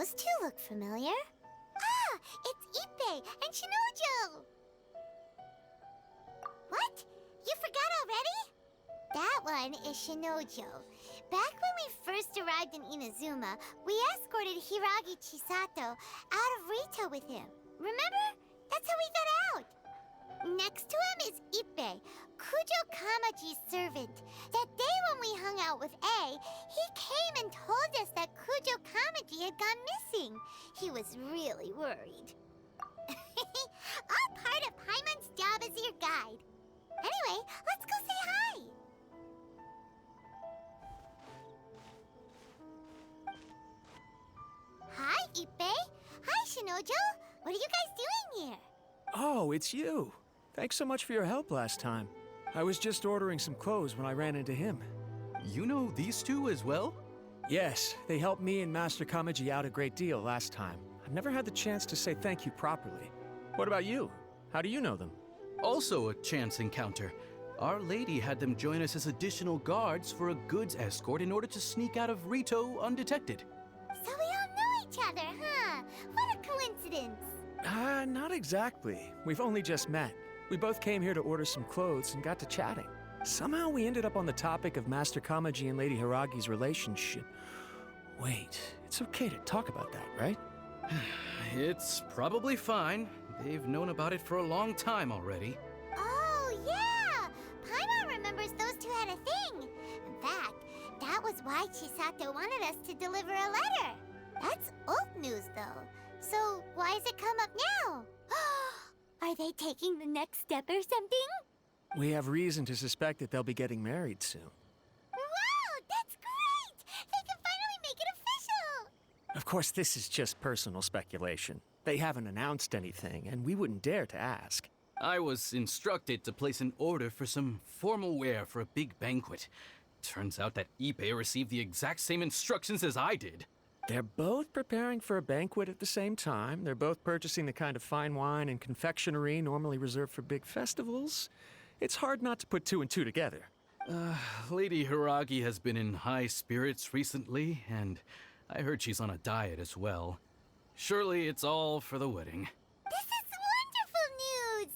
Those two look familiar. Ah, it's Ippei and Shinojo! What? You forgot already? That one is Shinojo. Back when we first arrived in Inazuma, we escorted Hiragi Chisato out of Rito with him. Remember? That's how we got out. Next to him is Ippei, Kujo Kamaji's servant. That day when we hung out with A, he came and told us that Kujo Kamaji had gone missing. He was really worried. All part of Paimon's job as your guide. Anyway, let's go say hi. Hi, Ippei. Hi, Shinojo. What are you guys doing here? Oh, it's you. Thanks so much for your help last time. I was just ordering some clothes when I ran into him. You know these two as well? Yes, they helped me and Master Kamaji out a great deal last time. I've never had the chance to say thank you properly. What about you? How do you know them? Also a chance encounter. Our lady had them join us as additional guards for a goods escort in order to sneak out of Rito undetected. So we all know each other, huh? What a coincidence. Not exactly. We've only just met. We both came here to order some clothes and got to chatting. Somehow we ended up on the topic of Master Kamaji and Lady Hiragi's relationship. Wait, it's okay to talk about that, right? It's probably fine. They've known about it for a long time already. Oh, yeah! Paimon remembers those two had a thing. In fact, that was why Chisato wanted us to deliver a letter. That's old news, though. So why has it come up now? Are they taking the next step or something? We have reason to suspect that they'll be getting married soon. Wow, that's great! They can finally make it official! Of course, this is just personal speculation. They haven't announced anything, and we wouldn't dare to ask. I was instructed to place an order for some formal wear for a big banquet. Turns out that Ippei received the exact same instructions as I did. They're both preparing for a banquet at the same time. They're both purchasing the kind of fine wine and confectionery normally reserved for big festivals. It's hard not to put two and two together. Lady Hiragi has been in high spirits recently, and I heard she's on a diet as well. Surely it's all for the wedding. This is wonderful news!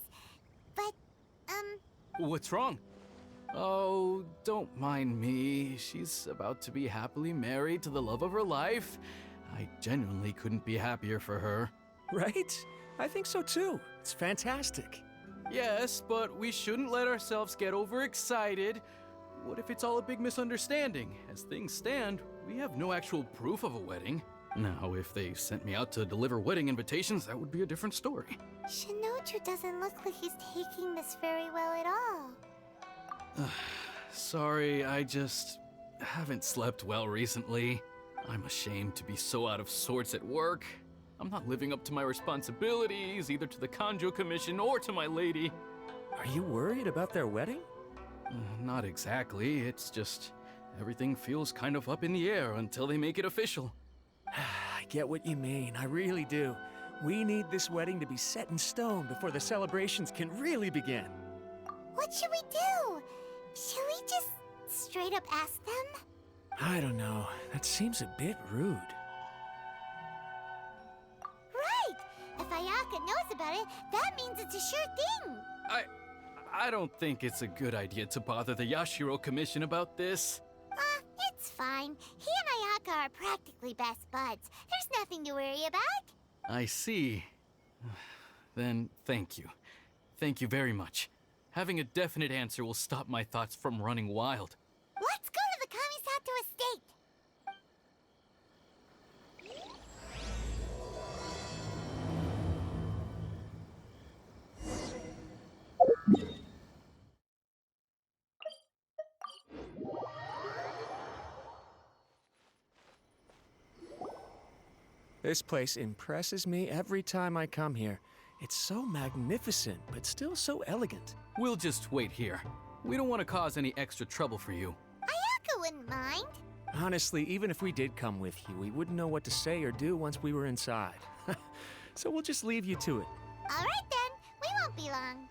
But, What's wrong? Oh, don't mind me. She's about to be happily married to the love of her life. I genuinely couldn't be happier for her. Right? I think so too. It's fantastic. Yes, but we shouldn't let ourselves get overexcited. What if it's all a big misunderstanding? As things stand, we have no actual proof of a wedding. Now, if they sent me out to deliver wedding invitations, that would be a different story. Shinoju doesn't look like he's taking this very well at all. Sorry, I just haven't slept well recently. I'm ashamed to be so out of sorts at work. I'm not living up to my responsibilities, either to the Kanjo Commission or to my lady. Are you worried about their wedding? Not exactly, it's just everything feels kind of up in the air until they make it official. I get what you mean, I really do. We need this wedding to be set in stone before the celebrations can really begin. What should we do? Should we just straight up ask them? I don't know. That seems a bit rude. Right! If Ayaka knows about it, that means it's a sure thing! I don't think it's a good idea to bother the Yashiro Commission about this. It's fine. He and Ayaka are practically best buds. There's nothing to worry about. I see. Then thank you. Thank you very much. Having a definite answer will stop my thoughts from running wild. Let's go to the Kamisato estate! This place impresses me every time I come here. It's so magnificent, but still so elegant. We'll just wait here. We don't want to cause any extra trouble for you. Ayaka wouldn't mind. Honestly, even if we did come with you, we wouldn't know what to say or do once we were inside. So we'll just leave you to it. All right then, we won't be long.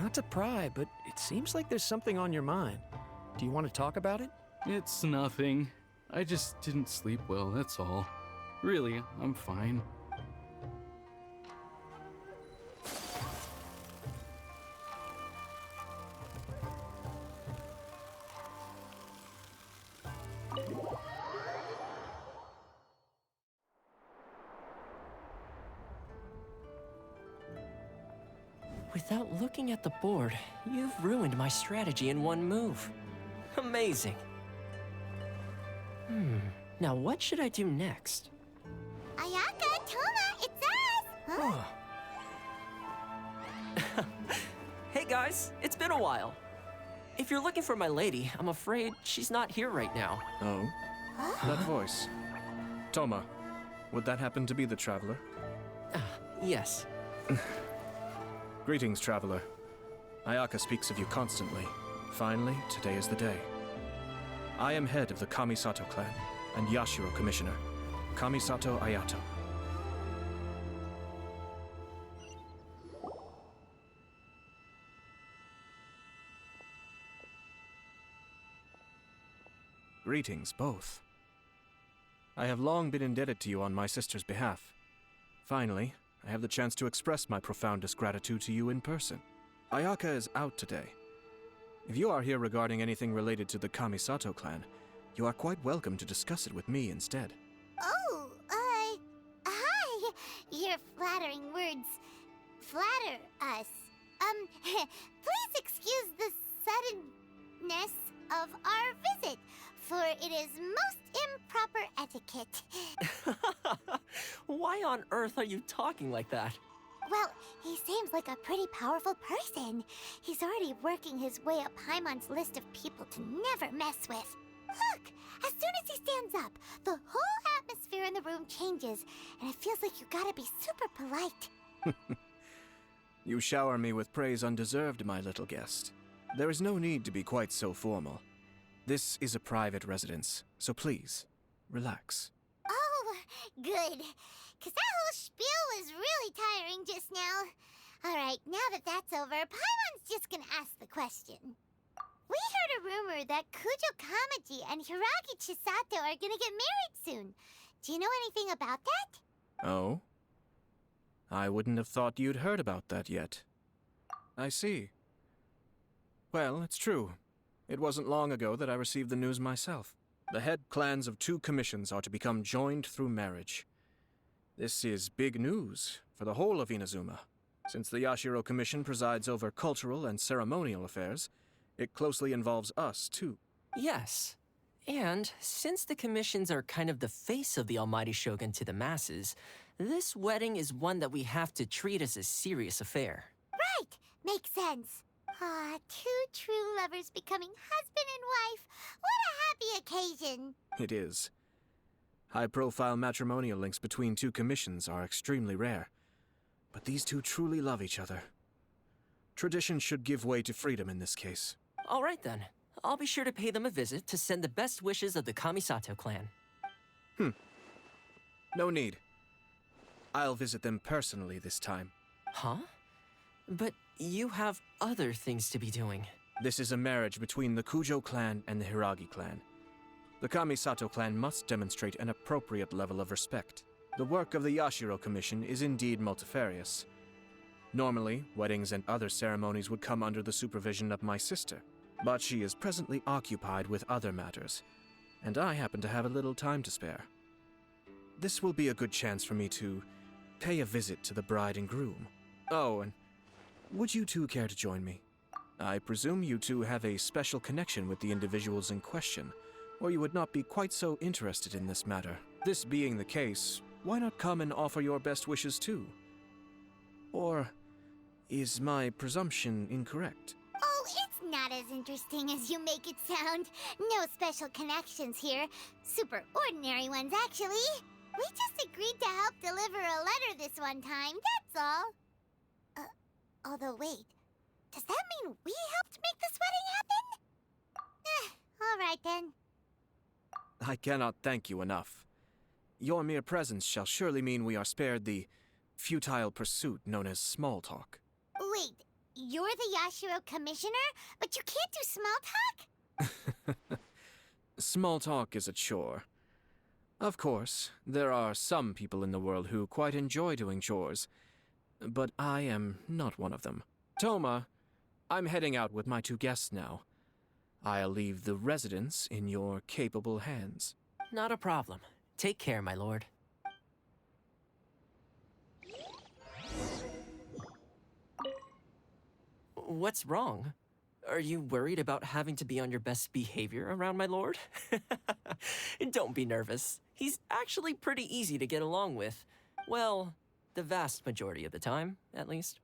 Not to pry, but it seems like there's something on your mind. Do you want to talk about it? It's nothing. I just didn't sleep well, that's all. Really, I'm fine. Without looking at the board, you've ruined my strategy in one move. Amazing. Now what should I do next? Ayaka, Toma, it's us! Huh? Oh. Hey guys, it's been a while. If you're looking for my lady, I'm afraid she's not here right now. Oh? That voice. Toma, would that happen to be the traveler? Yes. Greetings, traveler. Ayaka speaks of you constantly. Finally, today is the day. I am head of the Kamisato clan and Yashiro commissioner, Kamisato Ayato. Greetings, both. I have long been indebted to you on my sister's behalf. Finally, I have the chance to express my profoundest gratitude to you in person. Ayaka is out today. If you are here regarding anything related to the Kamisato clan, you are quite welcome to discuss it with me instead. Oh, hi! Your flattering words flatter us. Please excuse the suddenness of our visit, for it is most improper etiquette. Why on earth are you talking like that? Well, he seems like a pretty powerful person. He's already working his way up Paimon's list of people to never mess with. Look! As soon as he stands up, the whole atmosphere in the room changes, and it feels like you gotta be super polite. You shower me with praise undeserved, my little guest. There is no need to be quite so formal. This is a private residence, so please, relax. Oh, good. 'Cause that whole spiel was really tiring just now. Alright, now that that's over, Paimon's just gonna ask the question. We heard a rumor that Kujo Kamaji and Hiragi Chisato are gonna get married soon. Do you know anything about that? Oh? I wouldn't have thought you'd heard about that yet. I see. Well, it's true. It wasn't long ago that I received the news myself. The head clans of 2 commissions are to become joined through marriage. This is big news for the whole of Inazuma. Since the Yashiro Commission presides over cultural and ceremonial affairs, it closely involves us, too. Yes. And since the commissions are kind of the face of the Almighty Shogun to the masses, this wedding is one that we have to treat as a serious affair. Right! Makes sense. Ah, 2 true lovers becoming husband and wife. What a happy occasion! It is. High-profile matrimonial links between 2 commissions are extremely rare. But these 2 truly love each other. Tradition should give way to freedom in this case. All right then. I'll be sure to pay them a visit to send the best wishes of the Kamisato clan. No need. I'll visit them personally this time. Huh? But you have other things to be doing. This is a marriage between the Kujo clan and the Hiragi clan. The Kamisato clan must demonstrate an appropriate level of respect. The work of the Yashiro Commission is indeed multifarious. Normally, weddings and other ceremonies would come under the supervision of my sister, but she is presently occupied with other matters, and I happen to have a little time to spare. This will be a good chance for me to pay a visit to the bride and groom. Oh, and would you 2 care to join me? I presume you 2 have a special connection with the individuals in question, or you would not be quite so interested in this matter. This being the case, why not come and offer your best wishes too? Or is my presumption incorrect? Oh, it's not as interesting as you make it sound. No special connections here. Super ordinary ones, actually. We just agreed to help deliver a letter this one time, that's all. Although wait, does that mean we helped make this wedding happen? All right then. I cannot thank you enough. Your mere presence shall surely mean we are spared the futile pursuit known as small talk. Wait, you're the Yashiro Commissioner, but you can't do small talk? Small talk is a chore. Of course, there are some people in the world who quite enjoy doing chores, but I am not one of them. Toma, I'm heading out with my 2 guests now. I'll leave the residence in your capable hands. Not a problem. Take care, my lord. What's wrong? Are you worried about having to be on your best behavior around my lord? Don't be nervous. He's actually pretty easy to get along with. Well, the vast majority of the time, at least.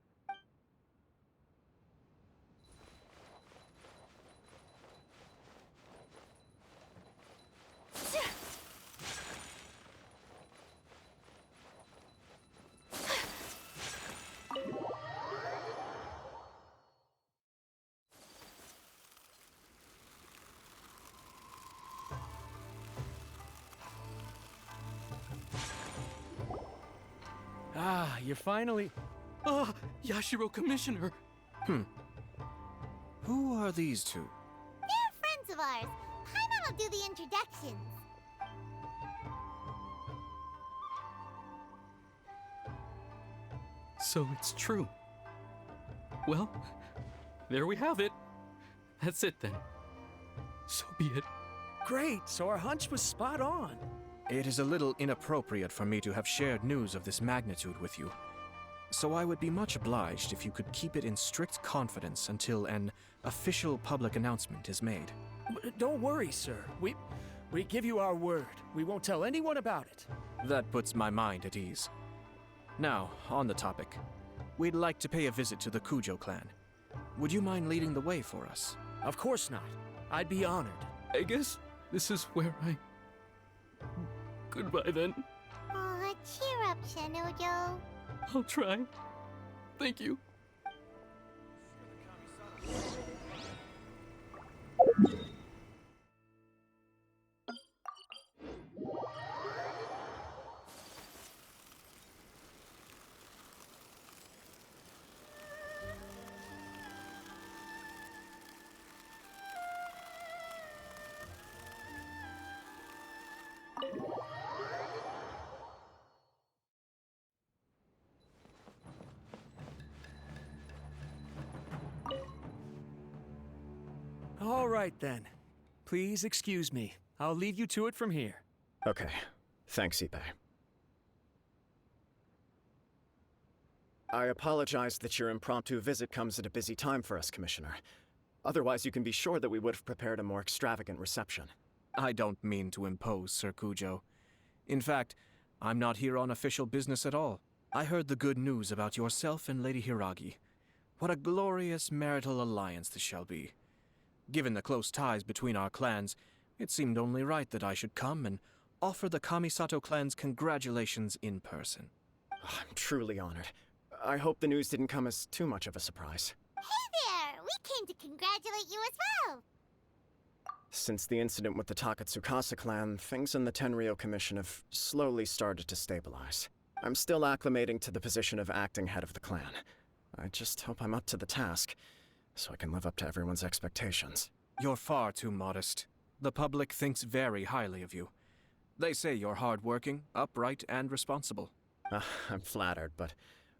Ah, you're finally... Ah, Yashiro Commissioner! Who are these 2? They're friends of ours. Paimon will do the introductions. So it's true. Well, there we have it. That's it then. So be it. Great, so our hunch was spot on. It is a little inappropriate for me to have shared news of this magnitude with you. So I would be much obliged if you could keep it in strict confidence until an official public announcement is made. Don't worry, sir. We give you our word. We won't tell anyone about it. That puts my mind at ease. Now, on the topic. We'd like to pay a visit to the Kujo clan. Would you mind leading the way for us? Of course not. I'd be honored. I guess this is where I... Goodbye then. Aw, cheer up, Shinojo. I'll try. Thank you. All right, then. Please excuse me. I'll leave you to it from here. Okay. Thanks, Ippei. I apologize that your impromptu visit comes at a busy time for us, Commissioner. Otherwise, you can be sure that we would have prepared a more extravagant reception. I don't mean to impose, Sir Kujo. In fact, I'm not here on official business at all. I heard the good news about yourself and Lady Hiragi. What a glorious marital alliance this shall be. Given the close ties between our clans, it seemed only right that I should come and offer the Kamisato clan's congratulations in person. I'm truly honored. I hope the news didn't come as too much of a surprise. Hey there! We came to congratulate you as well! Since the incident with the Takatsukasa clan, things in the Tenryou Commission have slowly started to stabilize. I'm still acclimating to the position of acting head of the clan. I just hope I'm up to the task, so I can live up to everyone's expectations. You're far too modest. The public thinks very highly of you. They say you're hardworking, upright, and responsible. I'm flattered, but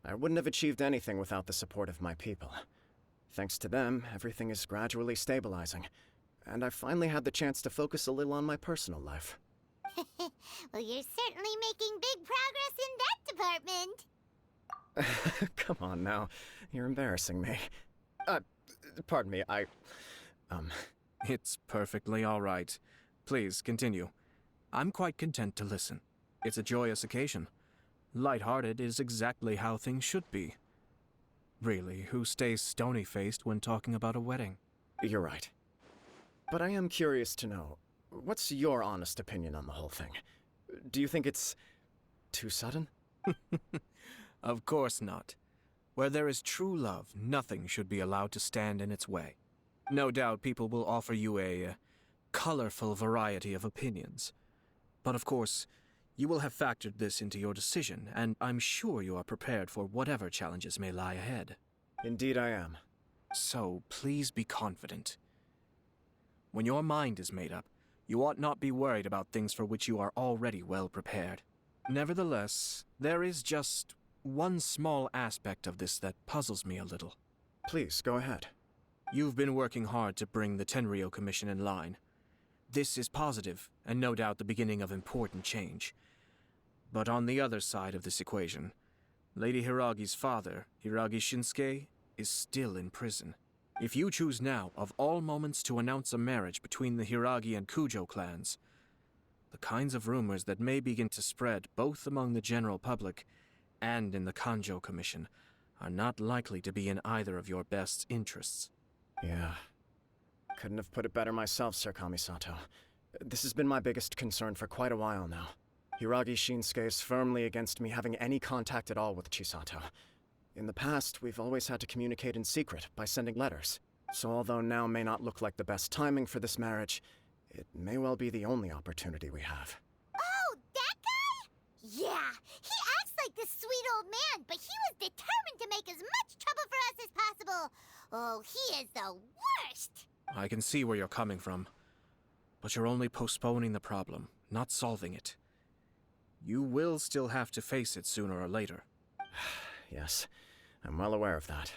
I wouldn't have achieved anything without the support of my people. Thanks to them, everything is gradually stabilizing, and I finally had the chance to focus a little on my personal life. Well, you're certainly making big progress in that department. Come on now, you're embarrassing me. Pardon me, It's perfectly all right. Please, continue. I'm quite content to listen. It's a joyous occasion. Light-hearted is exactly how things should be. Really, who stays stony-faced when talking about a wedding? You're right. But I am curious to know, what's your honest opinion on the whole thing? Do you think it's too sudden? Of course not. Where there is true love, nothing should be allowed to stand in its way. No doubt people will offer you a colorful variety of opinions. But of course, you will have factored this into your decision, and I'm sure you are prepared for whatever challenges may lie ahead. Indeed I am. So please be confident. When your mind is made up, You ought not be worried about things for which you are already well prepared. Nevertheless, there is just one small aspect of this that puzzles me a little. Please, go ahead. You've been working hard to bring the Tenryou Commission in line. This is positive, and no doubt the beginning of important change. But on the other side of this equation, Lady Hiragi's father, Hiragi Shinsuke, is still in prison. If you choose now, of all moments, to announce a marriage between the Hiragi and Kujo clans, the kinds of rumors that may begin to spread both among the general public and in the Kanjo Commission are not likely to be in either of your best interests. Yeah. Couldn't have put it better myself, Sir Kamisato. This has been my biggest concern for quite a while now. Hiragi Shinsuke is firmly against me having any contact at all with Chisato. In the past, we've always had to communicate in secret by sending letters. So although now may not look like the best timing for this marriage, it may well be the only opportunity we have. Oh, that guy? Yeah, he acts like this sweet old man, but he was determined to make as much trouble for us as possible. Oh, he is the worst! I can see where you're coming from, but you're only postponing the problem, not solving it. You will still have to face it sooner or later. Yes, I'm well aware of that.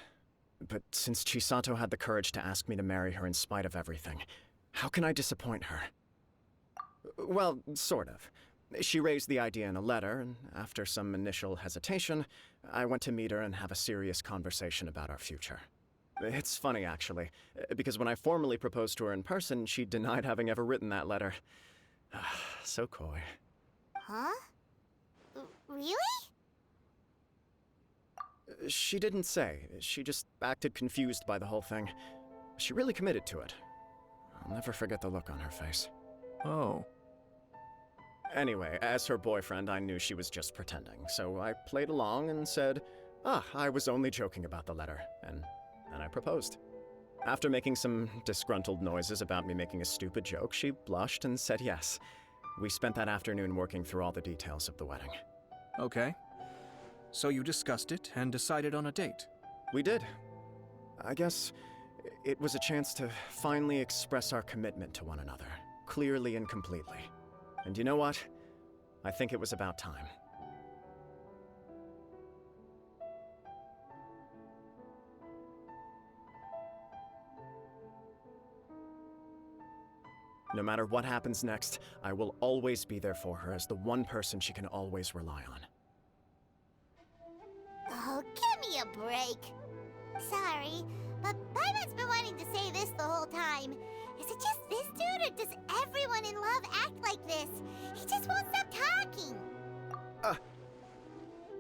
But since Chisato had the courage to ask me to marry her in spite of everything, how can I disappoint her? Well, sort of. She raised the idea in a letter, and after some initial hesitation, I went to meet her and have a serious conversation about our future. It's funny, actually, because when I formally proposed to her in person, she denied having ever written that letter. So coy. Huh? Really? She didn't say. She just acted confused by the whole thing. She really committed to it. I'll never forget the look on her face. Oh. Anyway, as her boyfriend, I knew she was just pretending, so I played along and said, I was only joking about the letter, and then I proposed. After making some disgruntled noises about me making a stupid joke, she blushed and said yes. We spent that afternoon working through all the details of the wedding. Okay. So you discussed it and decided on a date? We did. I guess it was a chance to finally express our commitment to one another, clearly and completely. And you know what? I think it was about time. No matter what happens next, I will always be there for her as the one person she can always rely on. Oh, give me a break. Sorry, but Paimon's been wanting to say this the whole time. Is it just this dude, or does everyone in love act like this? He just won't stop talking.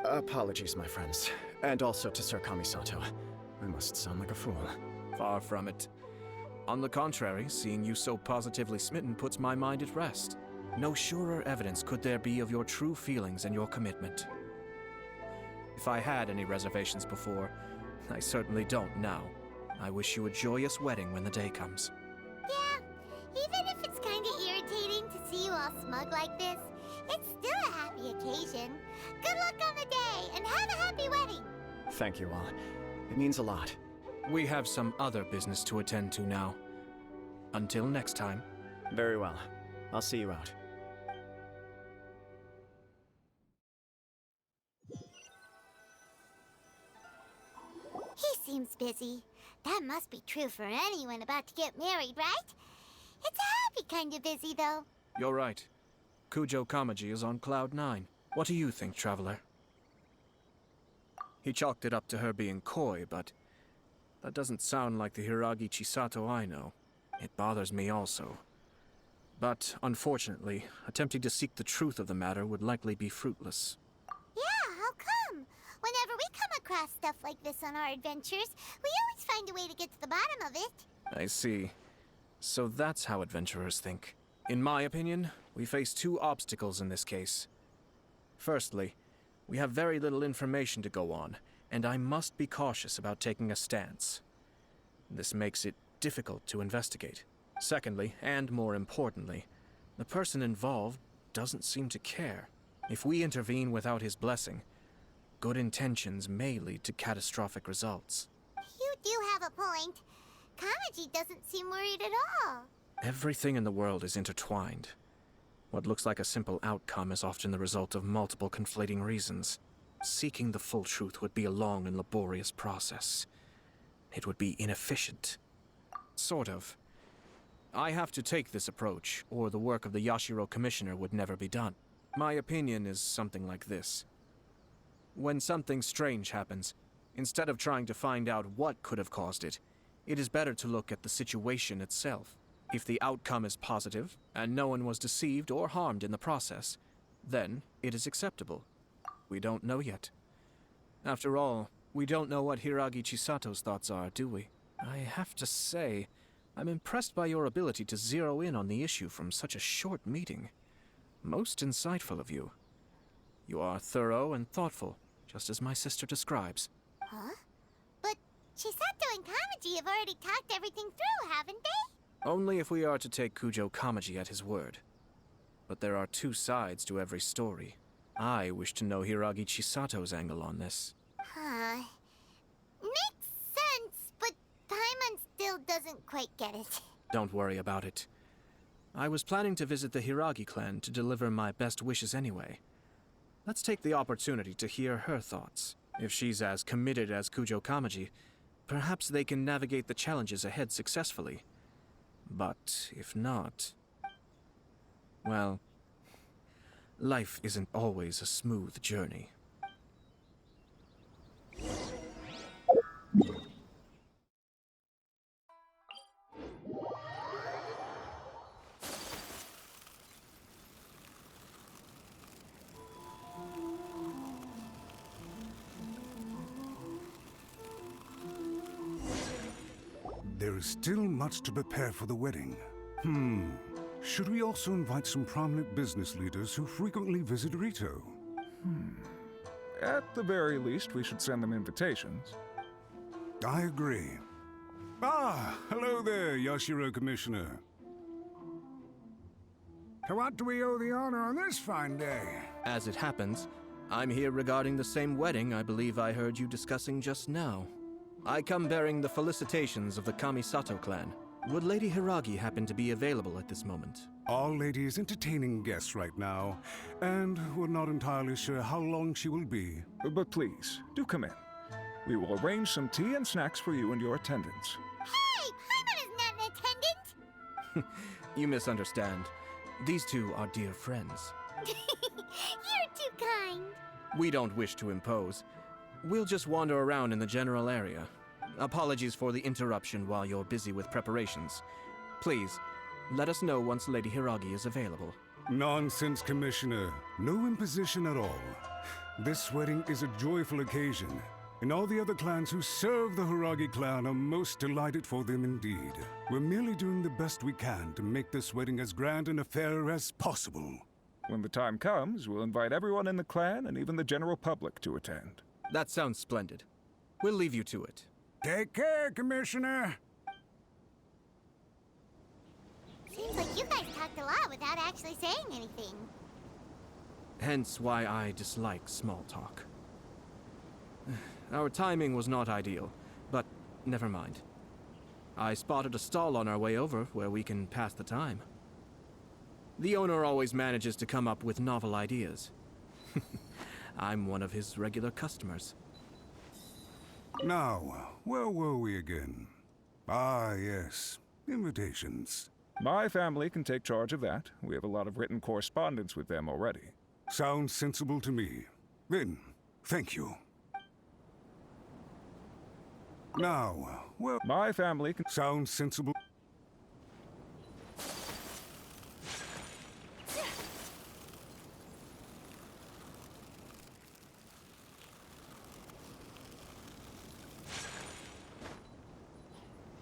Apologies, my friends. And also to Sir Kamisato. I must sound like a fool. Far from it. On the contrary, seeing you so positively smitten puts my mind at rest. No surer evidence could there be of your true feelings and your commitment. If I had any reservations before, I certainly don't now. I wish you a joyous wedding when the day comes. Yeah, even if it's kinda irritating to see you all smug like this, it's still a happy occasion. Good luck on the day, and have a happy wedding! Thank you all. It means a lot. We have some other business to attend to now. Until next time. Very well. I'll see you out. He seems busy. That must be true for anyone about to get married, right? It's a happy kind of busy, though. You're right. Kujo Kamaji is on cloud 9. What do you think, Traveler? He chalked it up to her being coy, but that doesn't sound like the Hiragi Chisato I know. It bothers me also. But, unfortunately, attempting to seek the truth of the matter would likely be fruitless. Yeah, how come? Whenever we come across stuff like this on our adventures, we always find a way to get to the bottom of it. I see. So that's how adventurers think. In my opinion, we face two obstacles in this case. Firstly, we have very little information to go on, and I must be cautious about taking a stance. This makes it difficult to investigate. Secondly, and more importantly, the person involved doesn't seem to care. If we intervene without his blessing, good intentions may lead to catastrophic results. You do have a point. Kamaji doesn't seem worried at all. Everything in the world is intertwined. What looks like a simple outcome is often the result of multiple conflating reasons. Seeking the full truth would be a long and laborious process. It would be inefficient. Sort of. I have to take this approach, or the work of the Yashiro Commissioner would never be done. My opinion is something like this. When something strange happens, instead of trying to find out what could have caused it, it is better to look at the situation itself. If the outcome is positive, and no one was deceived or harmed in the process, then it is acceptable. We don't know yet. After all, we don't know what Hiragi Chisato's thoughts are, do we? I have to say, I'm impressed by your ability to zero in on the issue from such a short meeting. Most insightful of you. You are thorough and thoughtful, just as my sister describes. Huh? But Chisato and Kamaji have already talked everything through, haven't they? Only if we are to take Kujo Kamaji at his word. But there are two sides to every story. I wish to know Hiragi Chisato's angle on this. Huh. Makes sense, but Paimon still doesn't quite get it. Don't worry about it. I was planning to visit the Hiragi clan to deliver my best wishes anyway. Let's take the opportunity to hear her thoughts. If she's as committed as Kujo Kamaji, perhaps they can navigate the challenges ahead successfully. But if not... well, life isn't always a smooth journey. There is still much to prepare for the wedding. Should we also invite some prominent business leaders who frequently visit Rito? At the very least, we should send them invitations. I agree. Ah, hello there, Yashiro Commissioner. To what do we owe the honor on this fine day? As it happens, I'm here regarding the same wedding I believe I heard you discussing just now. I come bearing the felicitations of the Kamisato clan. Would Lady Hiragi happen to be available at this moment? Our lady is entertaining guests right now, and we're not entirely sure how long she will be. But please, do come in. We will arrange some tea and snacks for you and your attendants. Hey, Paimon is not an attendant! You misunderstand. These two are dear friends. You're too kind. We don't wish to impose. We'll just wander around in the general area. Apologies for the interruption while you're busy with preparations. Please, let us know once Lady Hiragi is available. Nonsense, Commissioner. No imposition at all. This wedding is a joyful occasion, and all the other clans who serve the Hiragi clan are most delighted for them indeed. We're merely doing the best we can to make this wedding as grand an affair as possible. When the time comes, we'll invite everyone in the clan and even the general public to attend. That sounds splendid. We'll leave you to it. Take care, Commissioner. Seems like you guys talked a lot without actually saying anything. Hence why I dislike small talk. Our timing was not ideal, but never mind. I spotted a stall on our way over where we can pass the time. The owner always manages to come up with novel ideas. I'm one of his regular customers. Now, where were we again? Ah, yes. Invitations. My family can take charge of that. We have a lot of written correspondence with them already. Sounds sensible to me. Then, thank you. Now, well, My family can... sounds sensible.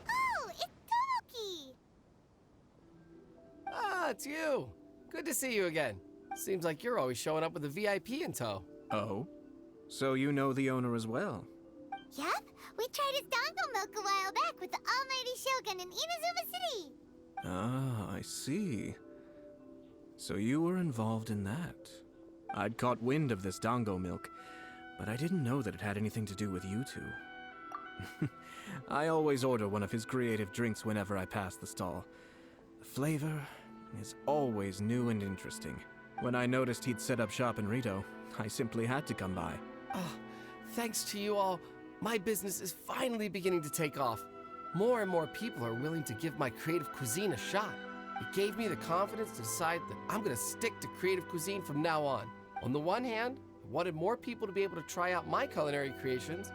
Oh, it's Tomoki! Ah, it's you. Good to see you again. Seems like you're always showing up with a VIP in tow. Oh? So you know the owner as well? Yup, we tried his dango milk a while back with the almighty Shogun in Inazuma City. Ah, I see. So you were involved in that. I'd caught wind of this dango milk, but I didn't know that it had anything to do with you two. I always order one of his creative drinks whenever I pass the stall. The flavor is always new and interesting. When I noticed he'd set up shop in Rito, I simply had to come by. Oh, thanks to you all, my business is finally beginning to take off. More and more people are willing to give my creative cuisine a shot. It gave me the confidence to decide that I'm gonna stick to creative cuisine from now on. On the one hand, I wanted more people to be able to try out my culinary creations.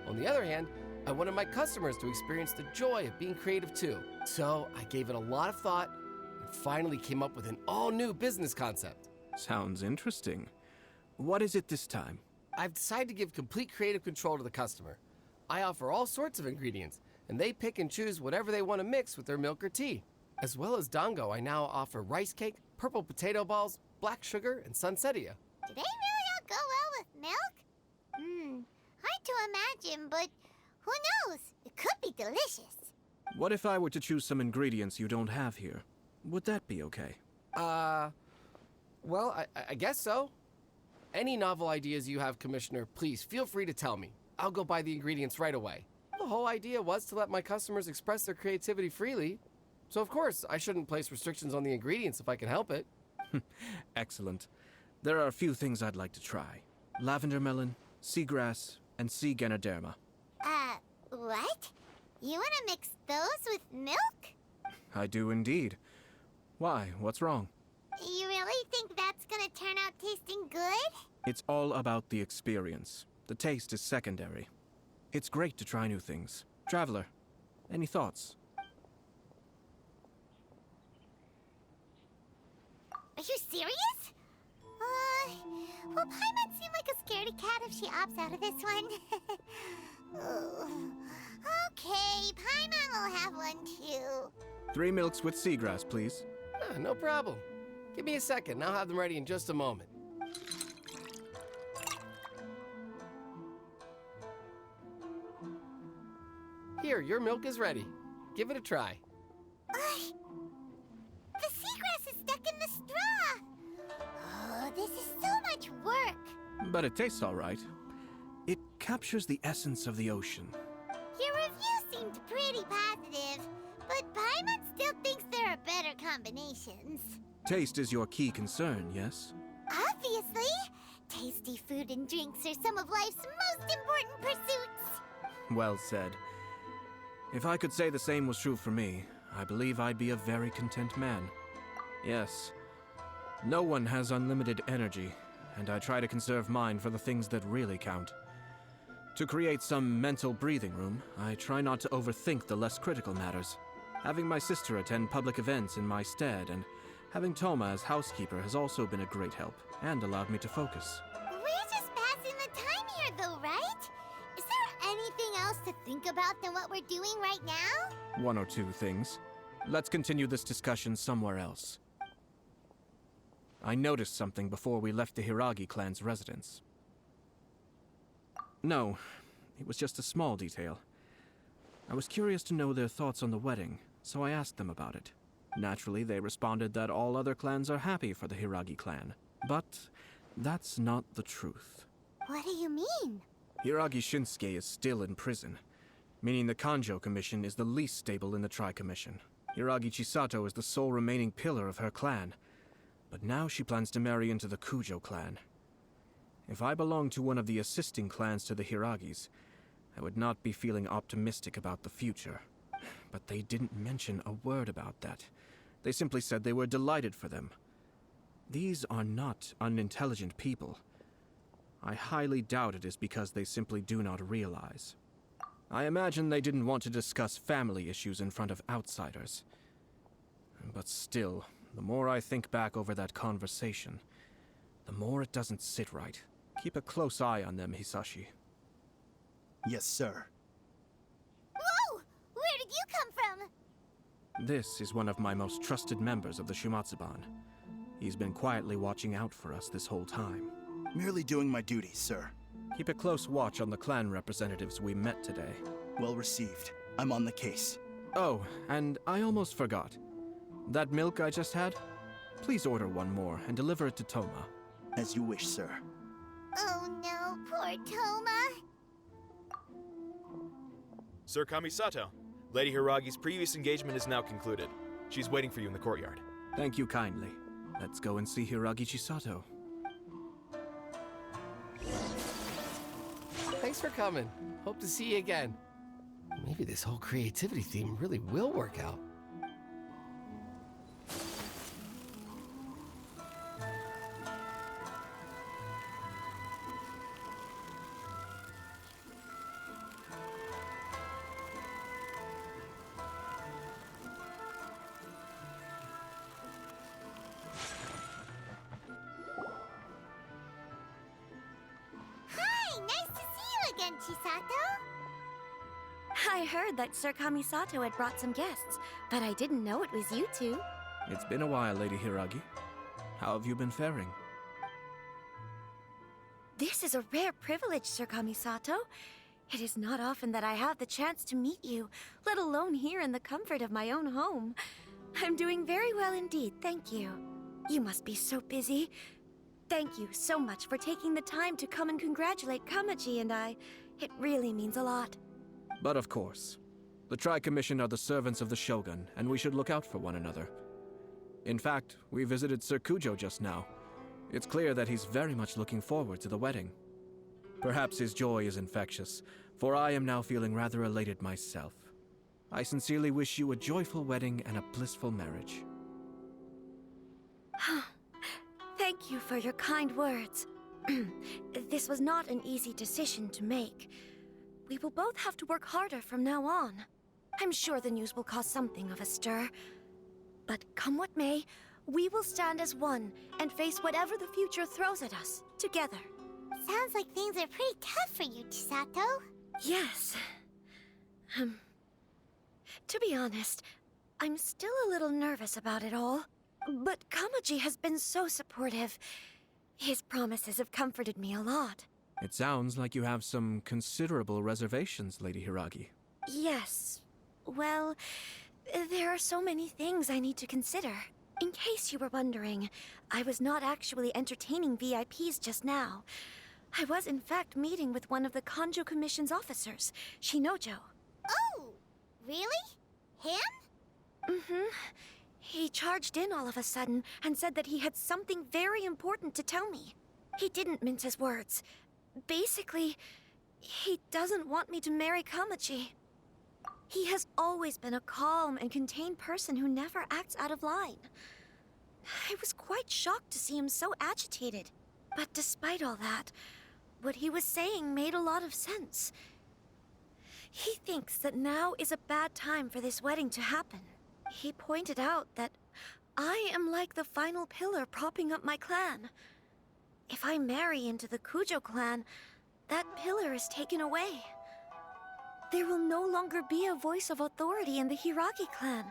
On the other hand, I wanted my customers to experience the joy of being creative too. So I gave it a lot of thought and finally came up with an all-new business concept. Sounds interesting. What is it this time? I've decided to give complete creative control to the customer. I offer all sorts of ingredients, and they pick and choose whatever they want to mix with their milk or tea. As well as dango, I now offer rice cake, purple potato balls, black sugar, and sunsettia. Do they really all go well with milk? Hard to imagine, but who knows? It could be delicious. What if I were to choose some ingredients you don't have here? Would that be okay? Well, I guess so. Any novel ideas you have, Commissioner, please feel free to tell me. I'll go buy the ingredients right away. The whole idea was to let my customers express their creativity freely. So of course, I shouldn't place restrictions on the ingredients if I can help it. Excellent. There are a few things I'd like to try. Lavender melon, seagrass, and sea ganoderma. What? You want to mix those with milk? I do indeed. Why? What's wrong? You really think that's gonna turn out tasting good? It's all about the experience. The taste is secondary. It's great to try new things. Traveler, any thoughts? Are you serious? Well, Paimon seem like a scaredy cat if she opts out of this one. Okay, Paimon will have one too. 3 milks with seagrass, please. No problem. Give me a second, I'll have them ready in just a moment. Here, your milk is ready. Give it a try. The seagrass is stuck in the straw. Oh, this is so much work. But it tastes all right. It captures the essence of the ocean. Your review seemed pretty positive, but Paimon still thinks there are better combinations. Taste is your key concern, yes? Obviously. Tasty food and drinks are some of life's most important pursuits. Well said. If I could say the same was true for me, I believe I'd be a very content man. Yes. No one has unlimited energy, and I try to conserve mine for the things that really count. To create some mental breathing room, I try not to overthink the less critical matters. Having my sister attend public events in my stead, and having Toma as housekeeper has also been a great help, and allowed me to focus. We're just passing the time here, though, right? Is there anything else to think about than what we're doing right now? 1 or 2 things. Let's continue this discussion somewhere else. I noticed something before we left the Hiragi clan's residence. No, it was just a small detail. I was curious to know their thoughts on the wedding, so I asked them about it. Naturally, they responded that all other clans are happy for the Hiragi clan. But that's not the truth. What do you mean? Hiragi Shinsuke is still in prison, meaning the Kanjo Commission is the least stable in the Tri-Commission. Hiragi Chisato is the sole remaining pillar of her clan, but now she plans to marry into the Kujo clan. If I belonged to one of the assisting clans to the Hiragis, I would not be feeling optimistic about the future. But they didn't mention a word about that. They simply said they were delighted for them. These are not unintelligent people. I highly doubt it is because they simply do not realize. I imagine they didn't want to discuss family issues in front of outsiders. But still, the more I think back over that conversation, the more it doesn't sit right. Keep a close eye on them, Hisashi. Yes, sir. Whoa! Where did you come from? This is one of my most trusted members of the Shumatsuban. He's been quietly watching out for us this whole time. Merely doing my duties, sir. Keep a close watch on the clan representatives we met today. Well received. I'm on the case. Oh, and I almost forgot. That milk I just had? Please order one more and deliver it to Toma. As you wish, sir. Oh no, poor Toma. Sir Kamisato, Lady Hiragi's previous engagement is now concluded. She's waiting for you in the courtyard. Thank you kindly. Let's go and see Hiragi Chisato. Thanks for coming. Hope to see you again. Maybe this whole creativity theme really will work out. Hi, nice to see you again, Chisato. I heard that Sir Kamisato had brought some guests, but I didn't know it was you two. It's been a while, Lady Hiragi. How have you been faring? This is a rare privilege, Sir Kamisato. It is not often that I have the chance to meet you, let alone here in the comfort of my own home. I'm doing very well indeed, thank you. You must be so busy. Thank you so much for taking the time to come and congratulate Kamaji and I. It really means a lot. But of course. The Tri-Commission are the servants of the Shogun, and we should look out for one another. In fact, we visited Sir Kujo just now. It's clear that he's very much looking forward to the wedding. Perhaps his joy is infectious, for I am now feeling rather elated myself. I sincerely wish you a joyful wedding and a blissful marriage. Thank you for your kind words. This was not an easy decision to make. We will both have to work harder from now on. I'm sure the news will cause something of a stir. But come what may, we will stand as one and face whatever the future throws at us, together. Sounds like things are pretty tough for you, Chisato. Yes. To be honest, I'm still a little nervous about it all. But Kamaji has been so supportive. His promises have comforted me a lot. It sounds like you have some considerable reservations, Lady Hiragi. Yes. Well, there are so many things I need to consider. In case you were wondering, I was not actually entertaining VIPs just now. I was in fact meeting with one of the Kanjo Commission's officers, Shinojo. Oh, really? Him? Mm-hmm. He charged in all of a sudden and said that he had something very important to tell me. He didn't mince his words. Basically, he doesn't want me to marry Kamaji. He has always been a calm and contained person who never acts out of line. I was quite shocked to see him so agitated. But despite all that, what he was saying made a lot of sense. He thinks that now is a bad time for this wedding to happen. He pointed out that I am like the final pillar propping up my clan. If I marry into the Kujo clan, that pillar is taken away. There will no longer be a voice of authority in the Hiragi clan.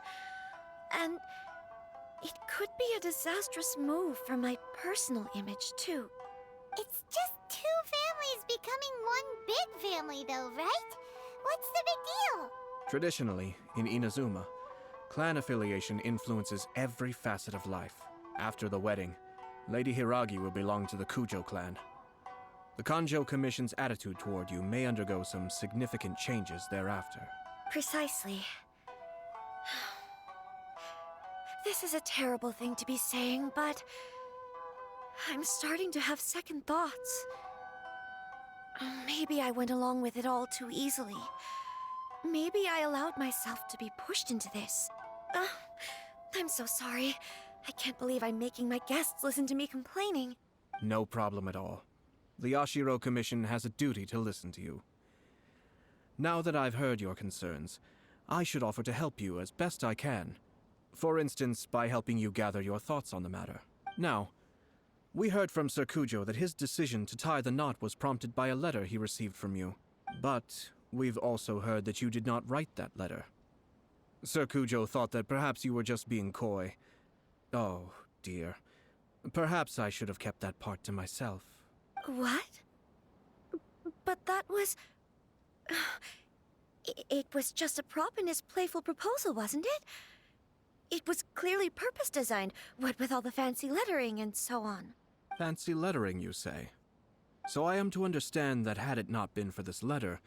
And it could be a disastrous move for my personal image, too. It's just two families becoming one big family, though, right? What's the big deal? Traditionally, in Inazuma, clan affiliation influences every facet of life. After the wedding, Lady Hiragi will belong to the Kujo clan. The Kanjo Commission's attitude toward you may undergo some significant changes thereafter. Precisely. This is a terrible thing to be saying, but I'm starting to have second thoughts. Maybe I went along with it all too easily. Maybe I allowed myself to be pushed into this. I'm so sorry. I can't believe I'm making my guests listen to me complaining. No problem at all. The Yashiro Commission has a duty to listen to you. Now that I've heard your concerns, I should offer to help you as best I can. For instance, by helping you gather your thoughts on the matter. Now, we heard from Sir Kujo that his decision to tie the knot was prompted by a letter he received from you. But we've also heard that you did not write that letter. Sir Kujo thought that perhaps you were just being coy. Oh, dear. Perhaps I should have kept that part to myself. What? But that was... It was just a prop in his playful proposal, wasn't it? It was clearly purpose-designed, what with all the fancy lettering and so on. Fancy lettering, you say? So I am to understand that had it not been for this letter,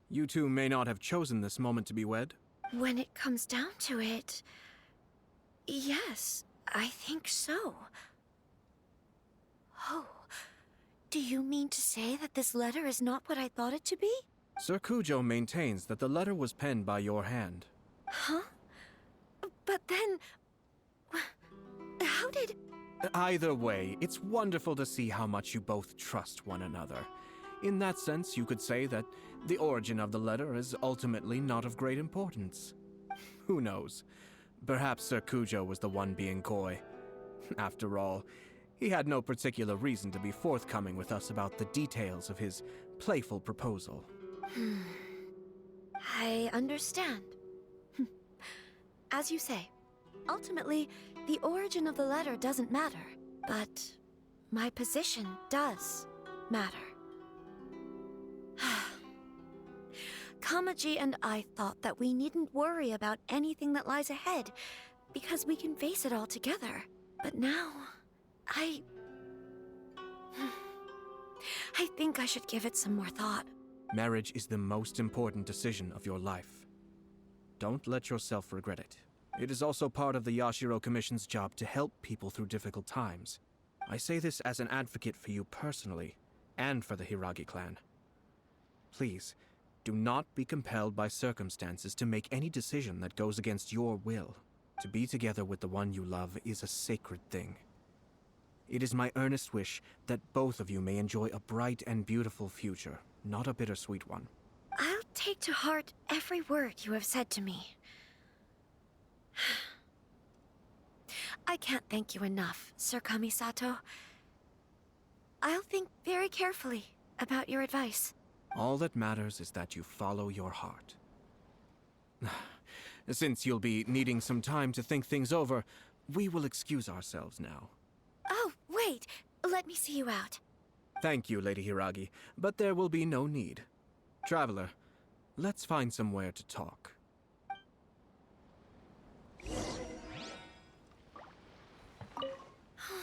you two may not have chosen this moment to be wed? When it comes down to it... Yes, I think so. Oh, do you mean to say that this letter is not what I thought it to be? Sir Kujo maintains that the letter was penned by your hand. Huh? But then... How did... Either way, it's wonderful to see how much you both trust one another. In that sense, you could say that the origin of the letter is ultimately not of great importance. Who knows? Perhaps Sir Kujo was the one being coy. After all, he had no particular reason to be forthcoming with us about the details of his playful proposal. I understand. As you say, ultimately, the origin of the letter doesn't matter, but my position does matter. Kamaji and I thought that we needn't worry about anything that lies ahead, because we can face it all together. But now, I think I should give it some more thought. Marriage is the most important decision of your life. Don't let yourself regret it. It is also part of the Yashiro Commission's job to help people through difficult times. I say this as an advocate for you personally, and for the Hiragi clan. Please, do not be compelled by circumstances to make any decision that goes against your will. To be together with the one you love is a sacred thing. It is my earnest wish that both of you may enjoy a bright and beautiful future, not a bittersweet one. I'll take to heart every word you have said to me. I can't thank you enough, Sir Kamisato. I'll think very carefully about your advice. All that matters is that you follow your heart. Since you'll be needing some time to think things over, we will excuse ourselves now. Oh, wait. Let me see you out. Thank you, Lady Hiragi, but there will be no need. Traveler, let's find somewhere to talk.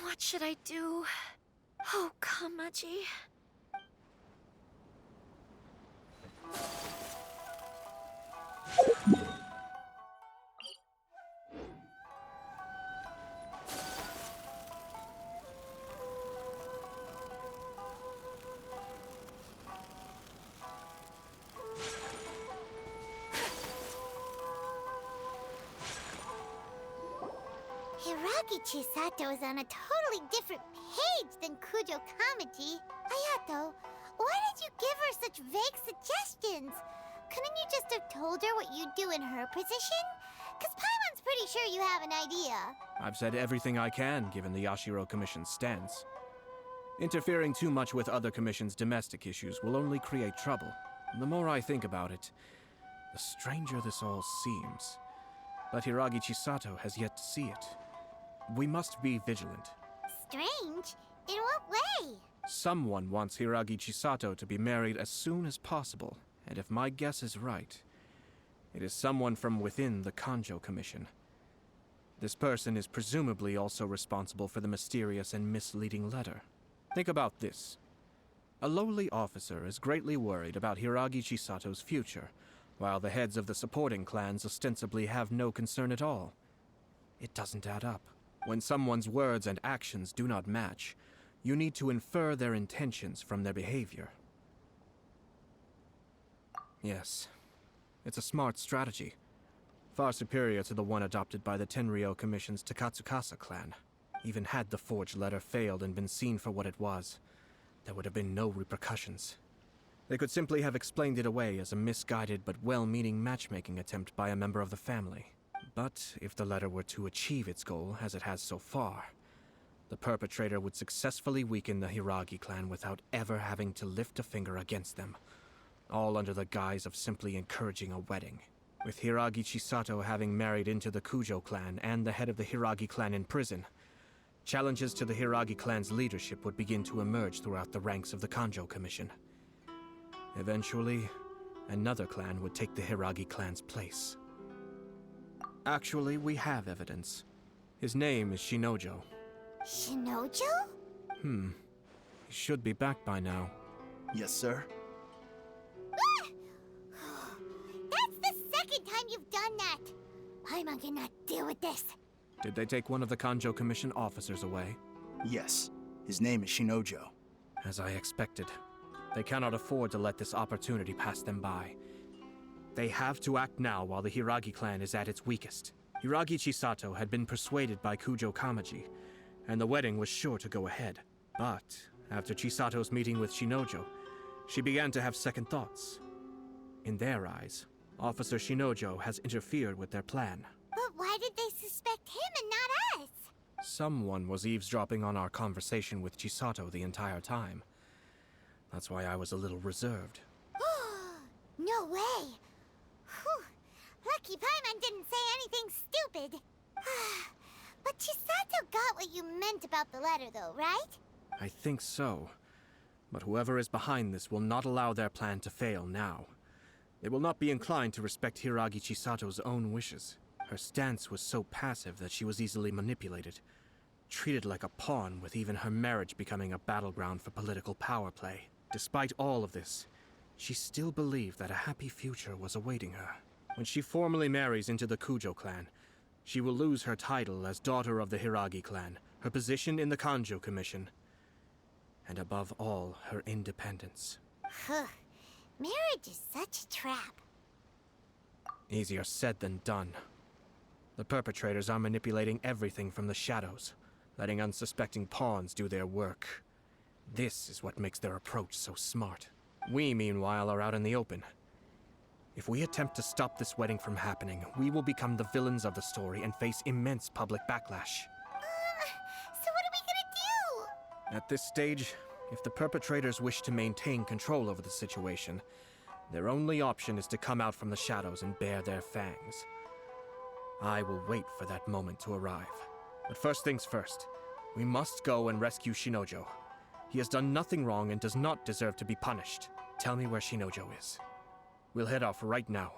What should I do? Oh, Kamaji. Hiragi Chisato is on a totally different page than Kujo Kamaji. Ayato, why did you give her such vague suggestions? Couldn't you just have told her what you'd do in her position? Because Paimon's pretty sure you have an idea. I've said everything I can, given the Yashiro Commission's stance. Interfering too much with other commission's domestic issues will only create trouble. The more I think about it, the stranger this all seems. But Hiragi Chisato has yet to see it. We must be vigilant. Strange? In what way? Someone wants Hiragi Chisato to be married as soon as possible, and if my guess is right, it is someone from within the Kanjo Commission. This person is presumably also responsible for the mysterious and misleading letter. Think about this. A lowly officer is greatly worried about Hiragi Chisato's future, while the heads of the supporting clans ostensibly have no concern at all. It doesn't add up. When someone's words and actions do not match, you need to infer their intentions from their behavior. Yes, it's a smart strategy. Far superior to the one adopted by the Tenryou Commission's Takatsukasa clan. Even had the forged letter failed and been seen for what it was, there would have been no repercussions. They could simply have explained it away as a misguided but well-meaning matchmaking attempt by a member of the family. But if the letter were to achieve its goal, as it has so far, the perpetrator would successfully weaken the Hiragi clan without ever having to lift a finger against them, all under the guise of simply encouraging a wedding. With Hiragi Chisato having married into the Kujo clan and the head of the Hiragi clan in prison, challenges to the Hiragi clan's leadership would begin to emerge throughout the ranks of the Kanjo Commission. Eventually, another clan would take the Hiragi clan's place. Actually, we have evidence. His name is Shinojo. Shinojo? He should be back by now. Yes, sir. That's the second time you've done that! Paimon cannot deal with this. Did they take one of the Kanjo Commission officers away? Yes. His name is Shinojo. As I expected. They cannot afford to let this opportunity pass them by. They have to act now while the Hiragi clan is at its weakest. Hiragi Chisato had been persuaded by Kujo Kamaji, and the wedding was sure to go ahead. But after Chisato's meeting with Shinojo, she began to have second thoughts. In their eyes, Officer Shinojo has interfered with their plan. But why did they suspect him and not us? Someone was eavesdropping on our conversation with Chisato the entire time. That's why I was a little reserved. No way! Whew. Lucky Paimon didn't say anything stupid. But Chisato got what you meant about the letter, though, right? I think so. But whoever is behind this will not allow their plan to fail now. They will not be inclined to respect Hiragi Chisato's own wishes. Her stance was so passive that she was easily manipulated, treated like a pawn, with even her marriage becoming a battleground for political power play. Despite all of this, she still believed that a happy future was awaiting her. When she formally marries into the Kujo clan, she will lose her title as daughter of the Hiragi clan, her position in the Kanjo Commission, and above all, her independence. Marriage is such a trap. Easier said than done. The perpetrators are manipulating everything from the shadows, letting unsuspecting pawns do their work. This is what makes their approach so smart. We, meanwhile, are out in the open. If we attempt to stop this wedding from happening, we will become the villains of the story and face immense public backlash. So what are we gonna do? At this stage, if the perpetrators wish to maintain control over the situation, their only option is to come out from the shadows and bare their fangs. I will wait for that moment to arrive. But first things first, we must go and rescue Shinojo. He has done nothing wrong and does not deserve to be punished. Tell me where Shinojo is. We'll head off right now.